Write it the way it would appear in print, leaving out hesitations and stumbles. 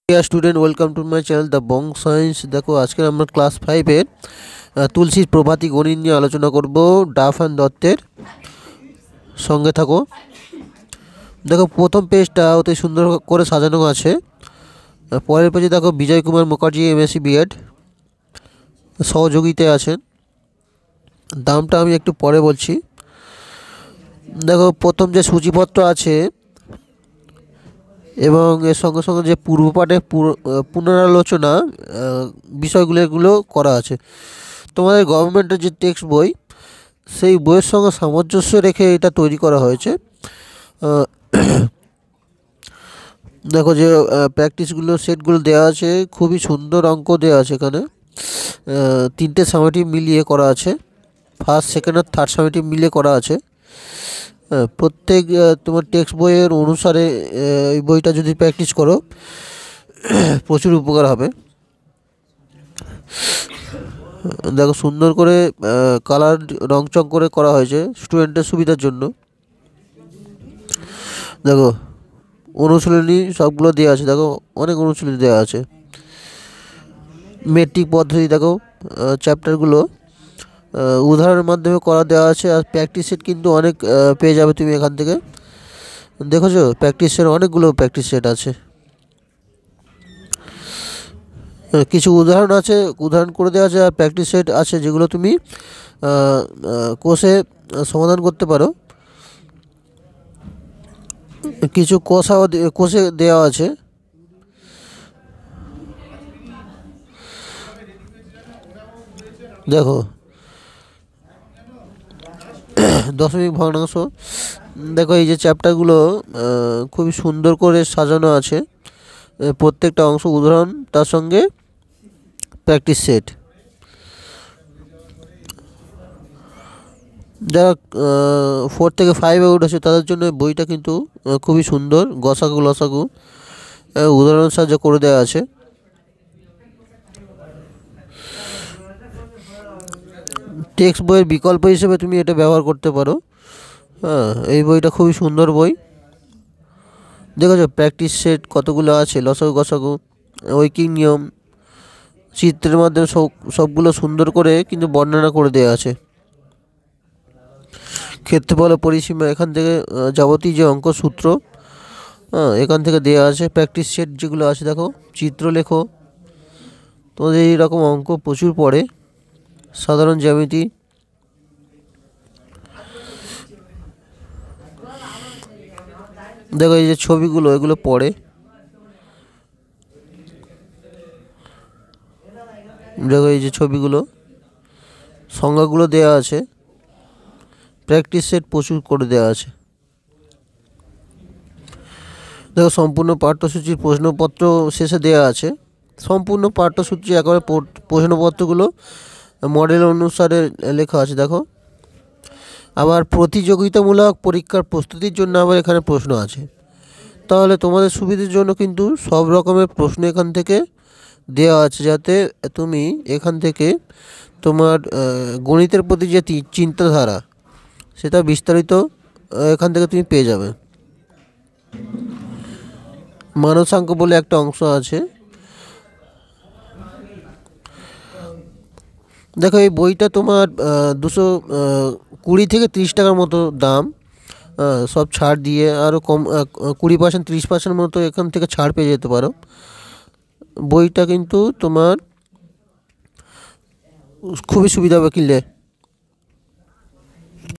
Dear student, welcome to my channel the Bong science. দেখো, আজকে আমরা ক্লাস 5-এর তুলসীর প্রভাতী গণিত নিয়ে আলোচনা করব। ডাফ অ্যান্ড দত্তের সঙ্গে থাকো। দেখো, প্রথম পেজটা অতি সুন্দর করে সাজানো আছে। পরের পেজে দেখো বিজয় কুমার মুখার্জি এমএসসি বিএড সহযোগিতায় আছেন। দামটা আমি একটু পরে বলছি। দেখো, প্রথম যে সূচিপত্র আছে এবং এর সঙ্গে সঙ্গে যে পূর্বপাঠে পুনরালোচনা বিষয়গুলো করা আছে। তোমাদের গভর্নমেন্টের যে টেক্সট বই, সেই বইয়ের সঙ্গে সামঞ্জস্য রেখে এটা তৈরি করা হয়েছে। দেখো যে প্র্যাকটিসগুলো সেটগুলো দেওয়া আছে, খুবই সুন্দর অঙ্ক দেওয়া আছে এখানে। তিনটে সামেটিভ মিলিয়ে করা আছে, ফার্স্ট সেকেন্ড আর থার্ড সামেটিভ মিলিয়ে করা আছে। প্রত্যেক তোমার টেক্সট বইয়ের অনুসারে এই বইটা যদি প্র্যাকটিস করো প্রচুর উপকার হবে। দেখো, সুন্দর করে কালার রংচং করে করা হয়েছে স্টুডেন্টের সুবিধার জন্য। দেখো, অনুশীলনী সবগুলো দেওয়া আছে। দেখো, অনেক অনুশীলনী দেওয়া আছে। মেট্রিক পদ্ধতি দেখো, চ্যাপ্টারগুলো উদাহরণের মাধ্যমে করা দেওয়া আছে। আর প্র্যাকটিস সেট কিন্তু অনেক পেয়ে যাবে তুমি এখান থেকে। দেখেছো, প্র্যাকটিস সেট অনেকগুলো প্র্যাকটিস সেট আছে। কিছু উদাহরণ আছে, উদাহরণ করে দেওয়া আছে। আর প্র্যাকটিস সেট আছে যেগুলো তুমি কোষে সমাধান করতে পারো। কিছু কোষে দেওয়া আছে। দেখো, দশমিক ভগ্নাংশ। দেখো, এই যে চ্যাপ্টারগুলো খুবই সুন্দর করে সাজানো আছে। প্রত্যেকটা অংশ উদাহরণ, তার সঙ্গে প্র্যাকটিস সেট। যারা 4 থেকে 5-এ উঠেছে তাদের জন্য বইটা কিন্তু খুবই সুন্দর। গসাগু লসাগু উদাহরণ সাহায্য করে দেওয়া আছে। টেক্সট বইয়ের বিকল্প হিসেবে তুমি এটা ব্যবহার করতে পারো। এই বইটা খুবই সুন্দর বই। দেখেছো, প্র্যাকটিস সেট কতগুলো আছে, লসাগু গসাগু, ঐকিক নিয়ম, চিত্রের মাধ্যমে সবগুলো সুন্দর করে কিন্তু বর্ণনা করে দেওয়া আছে। ক্ষেত্রফল ও পরিসীমা, এখান থেকে যাবতীয় যে অঙ্ক সূত্র এখান থেকে দেওয়া আছে। প্র্যাকটিস সেট যেগুলো আছে, দেখো, চিত্র লেখো। তোমাদের এইরকম অঙ্ক প্রচুর পড়ে। সাধারণ জ্যামিতি, দেখো এই যে ছবিগুলো, এগুলো পড়ে। দেখো এই যে ছবিগুলো, সংজ্ঞাগুলো দেওয়া আছে। প্র্যাকটিস সেট প্রচুর করে দেওয়া আছে। দেখো, সম্পূর্ণ পাঠ্যসূচির প্রশ্নপত্র শেষে দেওয়া আছে। সম্পূর্ণ পাঠ্যসূচি একেবারে প্রশ্নপত্রগুলো মডেল অনুসারে লেখা আছে। দেখো, আবার প্রতিযোগিতামূলক পরীক্ষার প্রস্তুতির জন্য আবার এখানে প্রশ্ন আছে। তাহলে তোমাদের সুবিধার জন্য কিন্তু সব রকমের প্রশ্ন এখান থেকে দেওয়া আছে, যাতে তুমি এখান থেকে তোমার গণিতের প্রতি যে চিন্তাধারা, সেটা বিস্তারিত এখান থেকে তুমি পেয়ে যাবে। মানসাঙ্ক বলে একটা অংশ আছে। দেখো, এই বইটা তোমার 220 থেকে 30 টাকার মতো দাম, সব ছাড় দিয়ে আরও কম 20%, 30% মতো এখান থেকে ছাড় পেয়ে যেতে পারো। বইটা কিন্তু তোমার খুবই সুবিধা হবে কিনলে।